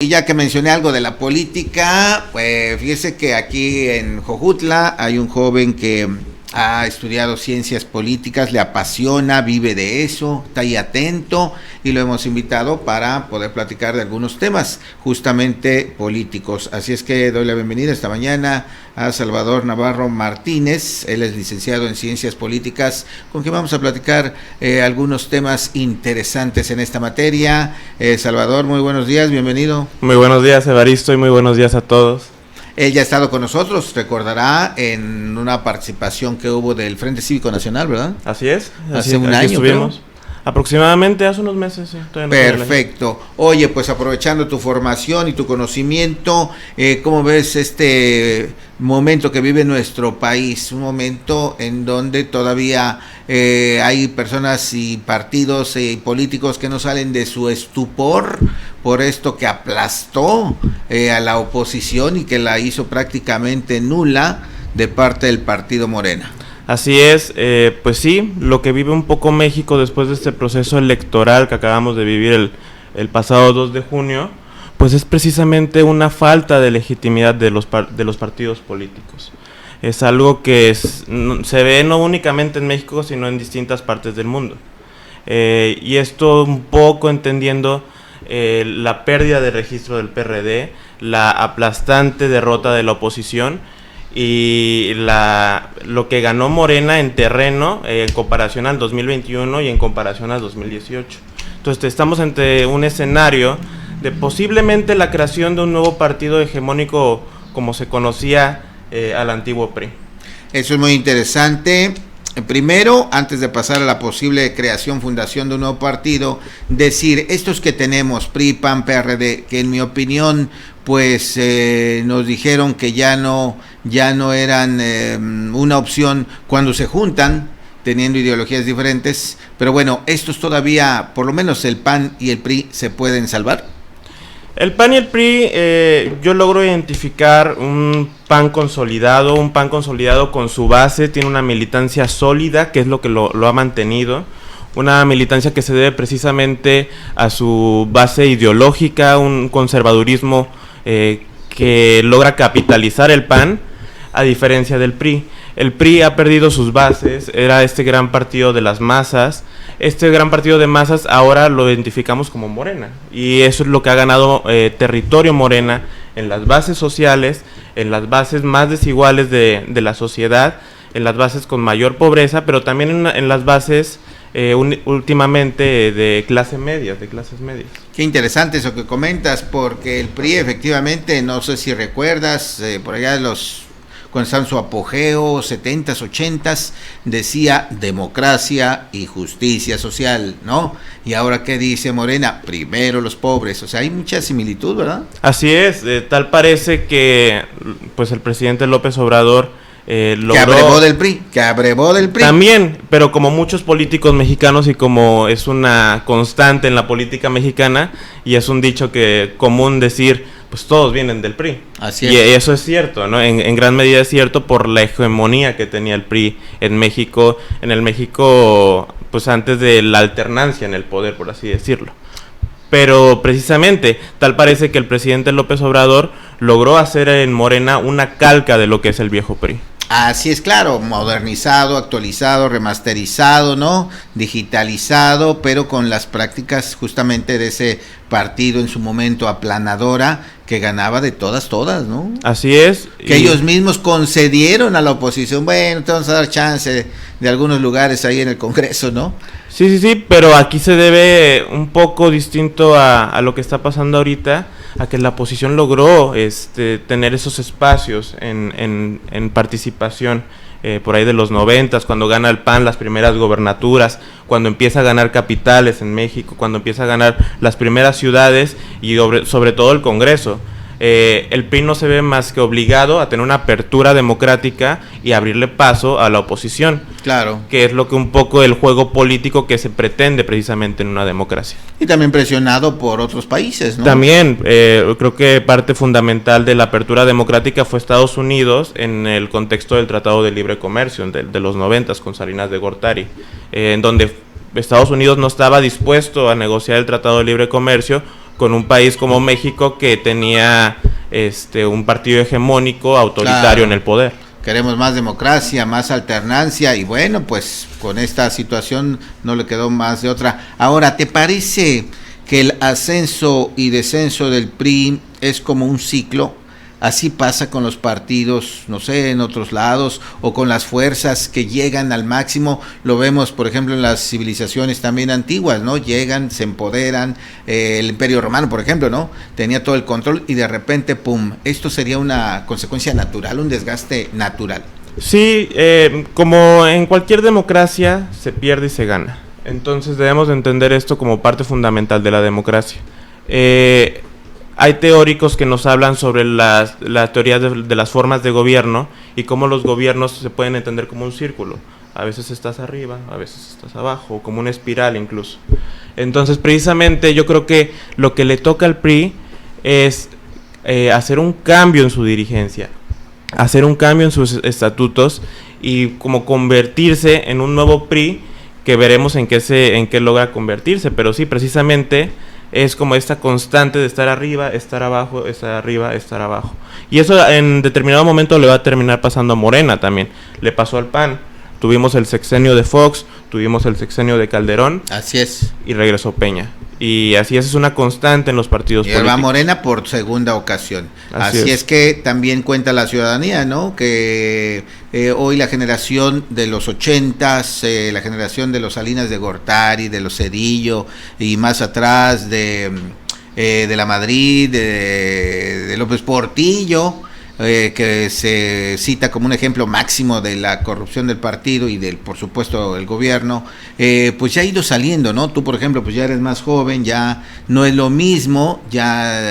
Y ya que mencioné algo de la política, pues fíjese que aquí en Jojutla hay un joven que ha estudiado ciencias políticas, le apasiona, vive de eso, está ahí atento y lo hemos invitado para poder platicar de algunos temas justamente políticos. Así es que doy la bienvenida esta mañana a Salvador Navarro Martínez. Él es licenciado en ciencias políticas, con quien vamos a platicar algunos temas interesantes en esta materia. Salvador, muy buenos días, bienvenido. Muy buenos días, Evaristo, y muy buenos días a todos. Él ya ha estado con nosotros, recordará, en una participación que hubo del Frente Cívico Nacional, ¿verdad? Así es. Hace un año estuvimos. Creo. Aproximadamente hace unos meses, sí. Perfecto. Oye, pues aprovechando tu formación y tu conocimiento, ¿cómo ves este momento que vive nuestro país? Un momento en donde todavía hay personas y partidos y políticos que no salen de su estupor por esto que aplastó a la oposición y que la hizo prácticamente nula de parte del partido Morena. Así es, pues sí, lo que vive un poco México después de este proceso electoral que acabamos de vivir el pasado 2 de junio, pues es precisamente una falta de legitimidad de los partidos políticos. Es algo que se ve no únicamente en México, sino en distintas partes del mundo. Y esto un poco entendiendo la pérdida de registro del PRD, la aplastante derrota de la oposición, y lo que ganó Morena en terreno en comparación al 2021 y en comparación al 2018. Entonces estamos ante un escenario de posiblemente la creación de un nuevo partido hegemónico como se conocía al antiguo PRI. Eso es muy interesante. Primero, antes de pasar a la posible creación, fundación de un nuevo partido, decir, estos que tenemos, PRI, PAN, PRD, que en mi opinión, pues nos dijeron que ya no eran una opción cuando se juntan, teniendo ideologías diferentes, pero bueno, estos todavía, por lo menos el PAN y el PRI, ¿se pueden salvar? El PAN y el PRI, yo logro identificar un PAN consolidado con su base, tiene una militancia sólida, que es lo que lo ha mantenido, una militancia que se debe precisamente a su base ideológica, un conservadurismo que logra capitalizar el PAN, a diferencia del PRI. El PRI ha perdido sus bases, era este gran partido de las masas. Este gran partido de masas ahora lo identificamos como Morena, y eso es lo que ha ganado territorio Morena en las bases sociales, en las bases más desiguales de la sociedad, en las bases con mayor pobreza, pero también en las bases últimamente de clases medias. Qué interesante eso que comentas, porque el PRI efectivamente, no sé si recuerdas, por allá de cuando estaba en su apogeo, 70s, 80s, decía democracia y justicia social, ¿no? Y ahora, ¿qué dice Morena? Primero los pobres. O sea, hay mucha similitud, ¿verdad? Así es, tal parece que pues el presidente López Obrador logró... Que abrevó del PRI. También, pero como muchos políticos mexicanos y como es una constante en la política mexicana, y es un dicho común decir, pues todos vienen del PRI. Así es. Y eso es cierto, ¿no? En gran medida es cierto por la hegemonía que tenía el PRI en el México, pues antes de la alternancia en el poder, por así decirlo. Pero precisamente, tal parece que el presidente López Obrador logró hacer en Morena una calca de lo que es el viejo PRI. Así es, claro, modernizado, actualizado, remasterizado, ¿no? Digitalizado, pero con las prácticas justamente de ese partido en su momento aplanadora que ganaba de todas, ¿no? Así es. Que ellos mismos concedieron a la oposición, bueno, te vamos a dar chance de algunos lugares ahí en el Congreso, ¿no? Sí, pero aquí se debe un poco distinto a lo que está pasando ahorita, a que la oposición logró tener esos espacios en participación por ahí de los 90s, cuando gana el PAN las primeras gobernaturas, cuando empieza a ganar capitales en México, cuando empieza a ganar las primeras ciudades y sobre todo el Congreso. El PRI no se ve más que obligado a tener una apertura democrática y abrirle paso a la oposición. Claro. Que es lo que un poco el juego político que se pretende precisamente en una democracia. Y también presionado por otros países, ¿no? También, creo que parte fundamental de la apertura democrática fue Estados Unidos en el contexto del Tratado de Libre Comercio de los 90s con Salinas de Gortari, en donde Estados Unidos no estaba dispuesto a negociar el Tratado de Libre Comercio con un país como México que tenía un partido hegemónico, autoritario, claro, en el poder. Queremos más democracia, más alternancia, y bueno, pues con esta situación no le quedó más de otra. Ahora, ¿te parece que el ascenso y descenso del PRI es como un ciclo? Así pasa con los partidos, no sé, en otros lados, o con las fuerzas que llegan al máximo. Lo vemos, por ejemplo, en las civilizaciones también antiguas, ¿no? Llegan, se empoderan. El Imperio Romano, por ejemplo, ¿no? Tenía todo el control y de repente, ¡pum! Esto sería una consecuencia natural, un desgaste natural. Sí, como en cualquier democracia, se pierde y se gana. Entonces debemos de entender esto como parte fundamental de la democracia. Hay teóricos que nos hablan sobre la teoría de las formas de gobierno y cómo los gobiernos se pueden entender como un círculo. A veces estás arriba, a veces estás abajo, o como una espiral incluso. Entonces, precisamente, yo creo que lo que le toca al PRI es hacer un cambio en su dirigencia, hacer un cambio en sus estatutos y como convertirse en un nuevo PRI que veremos en qué logra convertirse. Pero sí, precisamente es como esta constante de estar arriba, estar abajo, estar arriba, estar abajo. Y eso en determinado momento le va a terminar pasando a Morena también. Le pasó al PAN. Tuvimos el sexenio de Fox, tuvimos el sexenio de Calderón. Así es. Y regresó Peña. Y así es una constante en los partidos políticos. Y va Morena por segunda ocasión. Así es que también cuenta la ciudadanía, ¿no? Que hoy la generación de los 80s, la generación de los Salinas de Gortari, de los Cedillo y más atrás de la Madrid, de López Portillo, que se cita como un ejemplo máximo de la corrupción del partido y del, por supuesto, el gobierno, pues ya ha ido saliendo, ¿no? Tú, por ejemplo, pues ya eres más joven, ya no es lo mismo, ya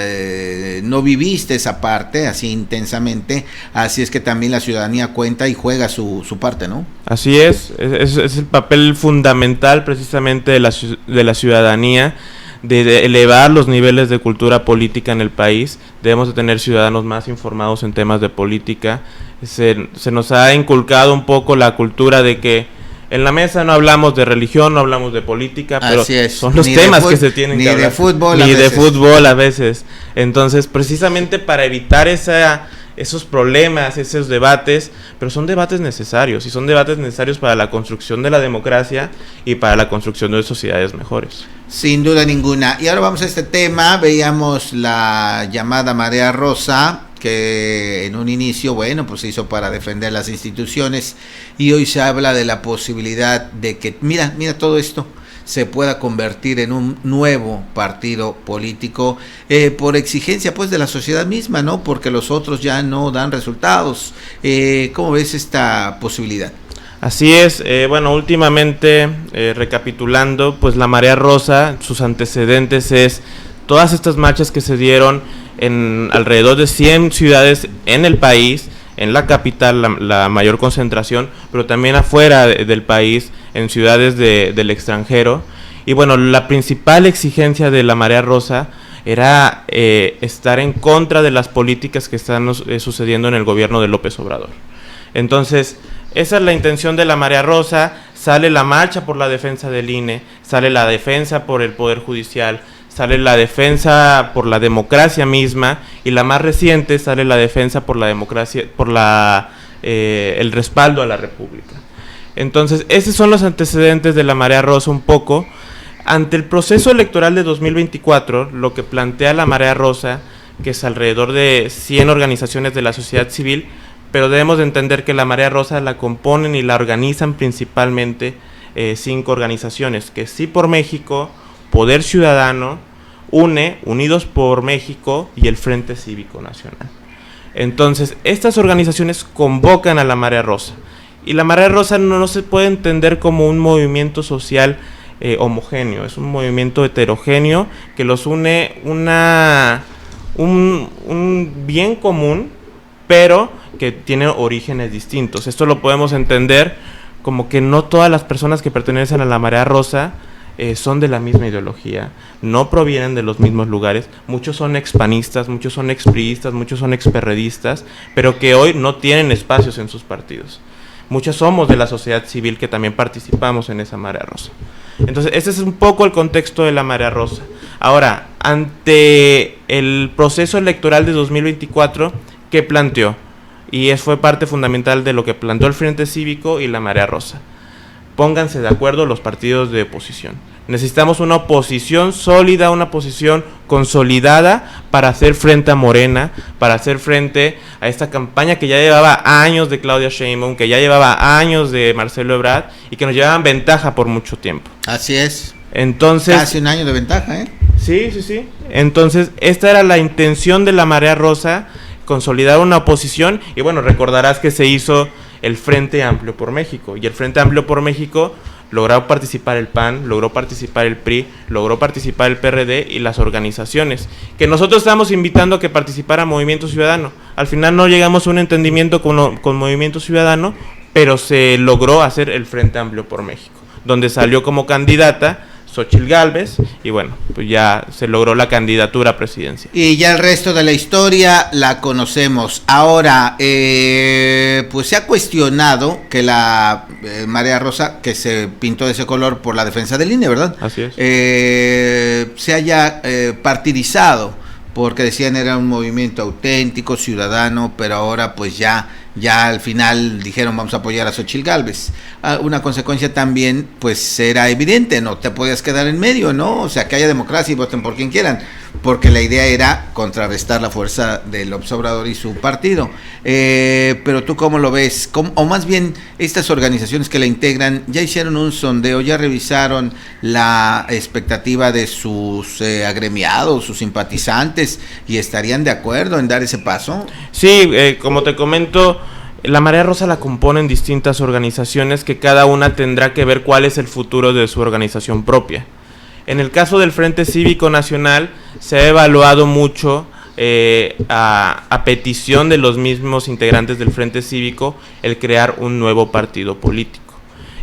no viviste esa parte así intensamente, así es que también la ciudadanía cuenta y juega su parte, ¿no? Así es el papel fundamental precisamente de la ciudadanía, de elevar los niveles de cultura política en el país. Debemos de tener ciudadanos más informados en temas de política. Se nos ha inculcado un poco la cultura de que en la mesa no hablamos de religión, no hablamos de política, pero son los temas que se tienen que hablar. Ni de fútbol a veces. Entonces, precisamente para evitar esos problemas, esos debates, pero son debates necesarios, y son debates necesarios para la construcción de la democracia y para la construcción de sociedades mejores. Sin duda ninguna. Y ahora vamos a este tema. Veíamos la llamada Marea Rosa, que en un inicio, bueno, pues se hizo para defender las instituciones, y hoy se habla de la posibilidad de que, mira todo esto, se pueda convertir en un nuevo partido político por exigencia pues de la sociedad misma, ¿no? Porque los otros ya no dan resultados. ¿Cómo ves esta posibilidad? Así es, bueno, últimamente, recapitulando, pues la Marea Rosa, sus antecedentes es todas estas marchas que se dieron en alrededor de 100 ciudades en el país, en la capital la mayor concentración, pero también afuera del país, en ciudades del extranjero. Y bueno, la principal exigencia de la Marea Rosa era estar en contra de las políticas que están sucediendo en el gobierno de López Obrador. Entonces, esa es la intención de la Marea Rosa. Sale la marcha por la defensa del INE, sale la defensa por el Poder Judicial, sale la defensa por la democracia misma, y la más reciente sale la defensa por la democracia, por el respaldo a la República. Entonces, esos son los antecedentes de la Marea Rosa un poco. Ante el proceso electoral de 2024, lo que plantea la Marea Rosa, que es alrededor de 100 organizaciones de la sociedad civil, pero debemos de entender que la Marea Rosa la componen y la organizan principalmente 5 organizaciones, que es Sí por México, Poder Ciudadano, UNE, Unidos por México y el Frente Cívico Nacional. Entonces, estas organizaciones convocan a la Marea Rosa, y la Marea Rosa no se puede entender como un movimiento social homogéneo, es un movimiento heterogéneo que los une un bien común, pero que tiene orígenes distintos. Esto lo podemos entender como que no todas las personas que pertenecen a la Marea Rosa son de la misma ideología, no provienen de los mismos lugares. Muchos son expanistas, muchos son expriistas, muchos son experredistas, pero que hoy no tienen espacios en sus partidos. Muchos somos de la sociedad civil que también participamos en esa Marea Rosa. Entonces, ese es un poco el contexto de la Marea Rosa. Ahora, ante el proceso electoral de 2024, ¿qué planteó? Y eso fue parte fundamental de lo que planteó el Frente Cívico y la Marea Rosa. Pónganse de acuerdo los partidos de oposición. Necesitamos una oposición sólida, una oposición consolidada para hacer frente a Morena, para hacer frente a esta campaña que ya llevaba años de Claudia Sheinbaum, que ya llevaba años de Marcelo Ebrard y que nos llevaban ventaja por mucho tiempo. Así es. Entonces, casi un año de ventaja, ¿eh? Sí. Entonces, esta era la intención de la Marea Rosa, consolidar una oposición, y bueno, recordarás que se hizo el Frente Amplio por México, y el Frente Amplio por México logró participar el PAN, logró participar el PRI, logró participar el PRD y las organizaciones, que nosotros estábamos invitando a que participara Movimiento Ciudadano. Al final no llegamos a un entendimiento con Movimiento Ciudadano, pero se logró hacer el Frente Amplio por México, donde salió como candidata Xóchitl Gálvez, y bueno, pues ya se logró la candidatura presidencial. Y ya el resto de la historia la conocemos. Ahora, pues se ha cuestionado que la Marea Rosa, que se pintó de ese color por la defensa del INE, ¿verdad? Así es. Se haya partidizado, porque decían era un movimiento auténtico, ciudadano, pero ahora pues ya al final dijeron vamos a apoyar a Xóchitl Gálvez. Una consecuencia también pues era evidente, no te podías quedar en medio, ¿no? O sea, que haya democracia y voten por quien quieran, porque la idea era contrarrestar la fuerza del López Obrador y su partido. Pero tú ¿cómo lo ves? O más bien, estas organizaciones que la integran ya hicieron un sondeo, ya revisaron la expectativa de sus agremiados, sus simpatizantes, y estarían de acuerdo en dar ese paso. Sí, como te comento, la Marea Rosa la componen distintas organizaciones que cada una tendrá que ver cuál es el futuro de su organización propia. En el caso del Frente Cívico Nacional se ha evaluado mucho a petición de los mismos integrantes del Frente Cívico el crear un nuevo partido político.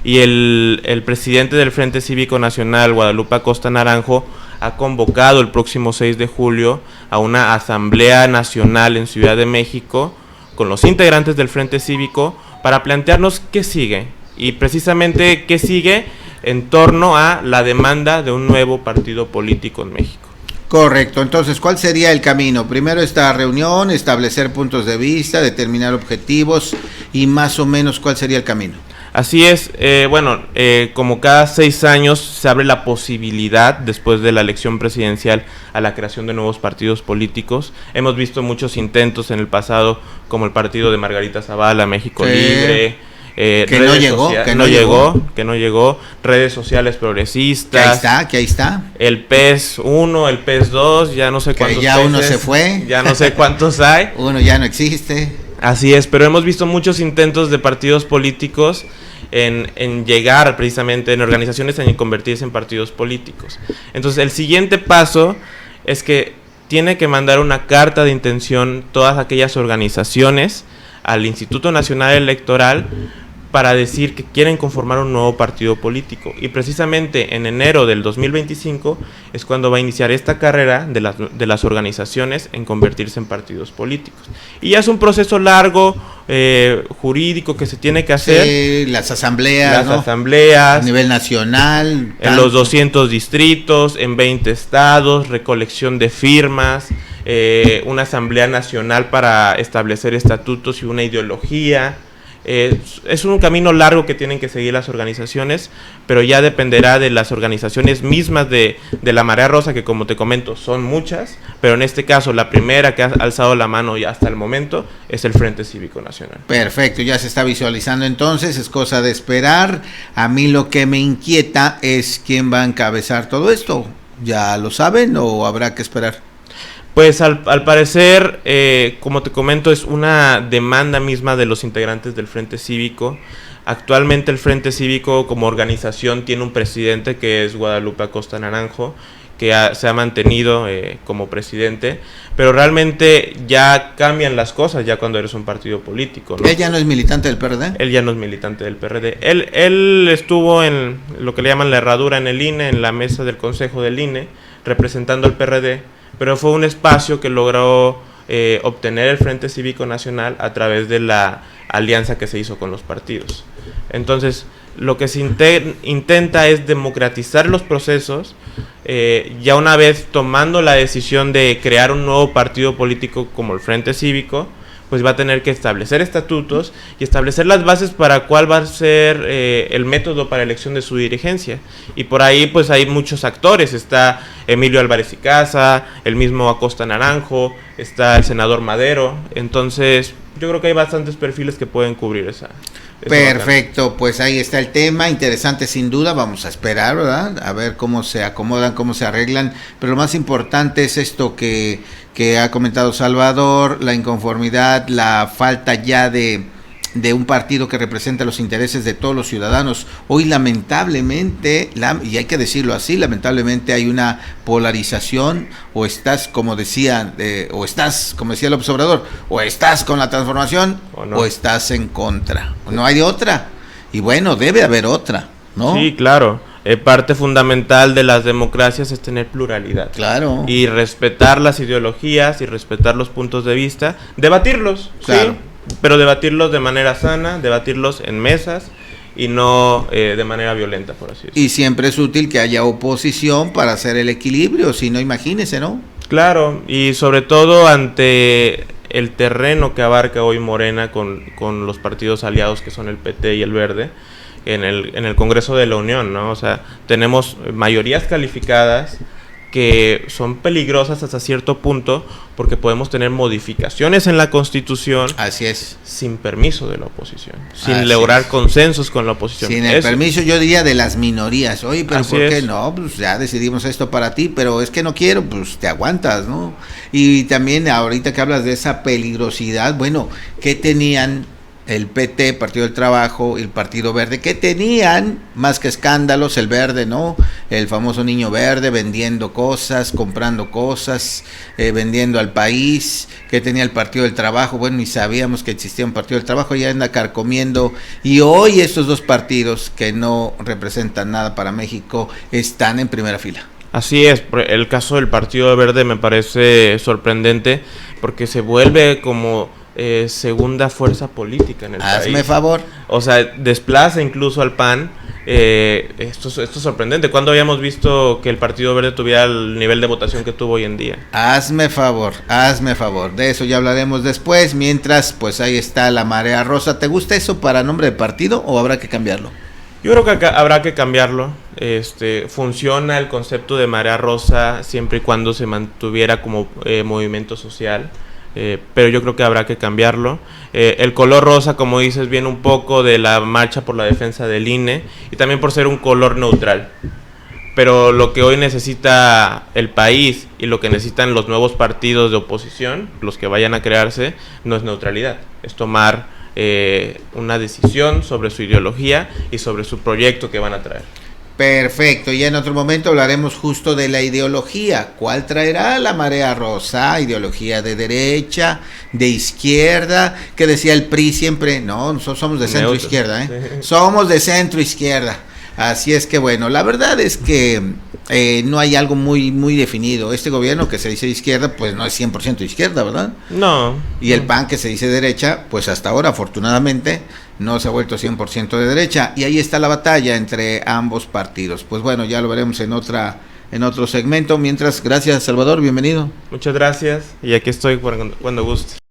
Y el presidente del Frente Cívico Nacional, Guadalupe Acosta Naranjo, ha convocado el próximo 6 de julio a una asamblea nacional en Ciudad de México con los integrantes del Frente Cívico para plantearnos qué sigue, y precisamente qué sigue en torno a la demanda de un nuevo partido político en México. Correcto, entonces, ¿cuál sería el camino? Primero esta reunión, establecer puntos de vista, determinar objetivos y más o menos ¿cuál sería el camino? Así es, como cada 6 años se abre la posibilidad, después de la elección presidencial, a la creación de nuevos partidos políticos. Hemos visto muchos intentos en el pasado, como el partido de Margarita Zavala, México Libre, que no llegó, redes sociales progresistas. Que ahí está. El PES 1, el PES 2, ya no sé cuántos. Que ya uno se fue. Ya no sé cuántos hay. Uno ya no existe. Así es, pero hemos visto muchos intentos de partidos políticos en llegar precisamente en organizaciones, en convertirse en partidos políticos. Entonces el siguiente paso es que tiene que mandar una carta de intención todas aquellas organizaciones al Instituto Nacional Electoral para decir que quieren conformar un nuevo partido político, y precisamente en enero del 2025 es cuando va a iniciar esta carrera de las organizaciones en convertirse en partidos políticos, y ya es un proceso largo, jurídico, que se tiene que hacer. Sí, las asambleas, ¿no? Asambleas a nivel nacional, en los 200 distritos, en 20 estados, recolección de firmas, una asamblea nacional para establecer estatutos y una ideología. Es un camino largo que tienen que seguir las organizaciones, pero ya dependerá de las organizaciones mismas de la Marea Rosa, que como te comento son muchas, pero en este caso la primera que ha alzado la mano ya hasta el momento es el Frente Cívico Nacional. Perfecto, ya se está visualizando entonces, es cosa de esperar. A mí lo que me inquieta es quién va a encabezar todo esto. ¿Ya lo saben o habrá que esperar? Pues al parecer, como te comento, es una demanda misma de los integrantes del Frente Cívico. Actualmente el Frente Cívico como organización tiene un presidente que es Guadalupe Acosta Naranjo, que se ha mantenido como presidente, pero realmente ya cambian las cosas ya cuando eres un partido político, ¿no? ¿Él ya no es militante del PRD? Él ya no es militante del PRD. Él estuvo en lo que le llaman la herradura en el INE, en la mesa del Consejo del INE, representando al PRD, pero fue un espacio que logró obtener el Frente Cívico Nacional a través de la alianza que se hizo con los partidos. Entonces, lo que se intenta es democratizar los procesos, ya una vez tomando la decisión de crear un nuevo partido político como el Frente Cívico, pues va a tener que establecer estatutos y establecer las bases para cuál va a ser el método para elección de su dirigencia. Y por ahí pues hay muchos actores, está Emilio Álvarez y Casa, el mismo Acosta Naranjo, está el senador Madero, entonces yo creo que hay bastantes perfiles que pueden cubrir esa perfecto, vacante. Pues ahí está el tema, interesante sin duda, vamos a esperar, ¿verdad? A ver cómo se acomodan, cómo se arreglan, pero lo más importante es esto que ha comentado Salvador, la inconformidad, la falta ya de un partido que representa los intereses de todos los ciudadanos. Hoy lamentablemente, y hay que decirlo así, lamentablemente hay una polarización, o estás, como decía López Obrador, o estás con la transformación o estás en contra. No hay otra. Y bueno, debe haber otra, ¿no? Sí, claro. Parte fundamental de las democracias es tener pluralidad. Claro. Y respetar las ideologías y respetar los puntos de vista, debatirlos, claro. ¿Sí? Pero debatirlos de manera sana, debatirlos en mesas y no de manera violenta, por así decirlo. Y siempre es útil que haya oposición para hacer el equilibrio, si no, imagínese, ¿no? Claro, y sobre todo ante el terreno que abarca hoy Morena con los partidos aliados que son el PT y el Verde, en el Congreso de la Unión, ¿no? O sea, tenemos mayorías calificadas que son peligrosas hasta cierto punto porque podemos tener modificaciones en la Constitución. Así es. Sin permiso de la oposición, sin lograr consensos con la oposición. Sin el permiso, yo diría, de las minorías. Oye, pero ¿por qué no? Pues ya decidimos esto para ti, pero es que no quiero, pues te aguantas, ¿no? Y también ahorita que hablas de esa peligrosidad, bueno, ¿qué tenían el PT, Partido del Trabajo, y el Partido Verde? ¿Qué tenían más que escándalos? El Verde, ¿no? El famoso niño verde vendiendo cosas, comprando cosas, vendiendo al país. ¿Qué tenía el Partido del Trabajo? Bueno, ni sabíamos que existía un Partido del Trabajo, ya anda carcomiendo. Y hoy estos dos partidos que no representan nada para México están en primera fila. Así es, el caso del Partido Verde me parece sorprendente porque se vuelve como segunda fuerza política en el país. Hazme favor. O sea, desplaza incluso al PAN. Esto es sorprendente. ¿Cuándo habíamos visto que el Partido Verde tuviera el nivel de votación que tuvo hoy en día? Hazme favor. De eso ya hablaremos después. Mientras, pues ahí está la marea rosa. ¿Te gusta eso para nombre de partido o habrá que cambiarlo? Yo creo que habrá que cambiarlo. Funciona el concepto de marea rosa siempre y cuando se mantuviera como movimiento social. Pero yo creo que habrá que cambiarlo. El color rosa, como dices, viene un poco de la marcha por la defensa del INE y también por ser un color neutral. Pero lo que hoy necesita el país y lo que necesitan los nuevos partidos de oposición, los que vayan a crearse, no es neutralidad, es tomar una decisión sobre su ideología y sobre su proyecto que van a traer. Perfecto, ya en otro momento hablaremos justo de la ideología. ¿Cuál traerá la marea rosa? ¿Ideología de derecha, de izquierda? ¿Qué decía el PRI siempre? No, nosotros somos de centro izquierda, Somos de centro izquierda. Así es que bueno, la verdad es que no hay algo muy definido. Este gobierno que se dice de izquierda, pues no es 100% de izquierda, ¿verdad? No. Y el PAN que se dice derecha, pues hasta ahora afortunadamente no se ha vuelto 100% de derecha. Y ahí está la batalla entre ambos partidos. Pues bueno, ya lo veremos en otro segmento. Mientras, gracias Salvador, bienvenido. Muchas gracias y aquí estoy cuando guste.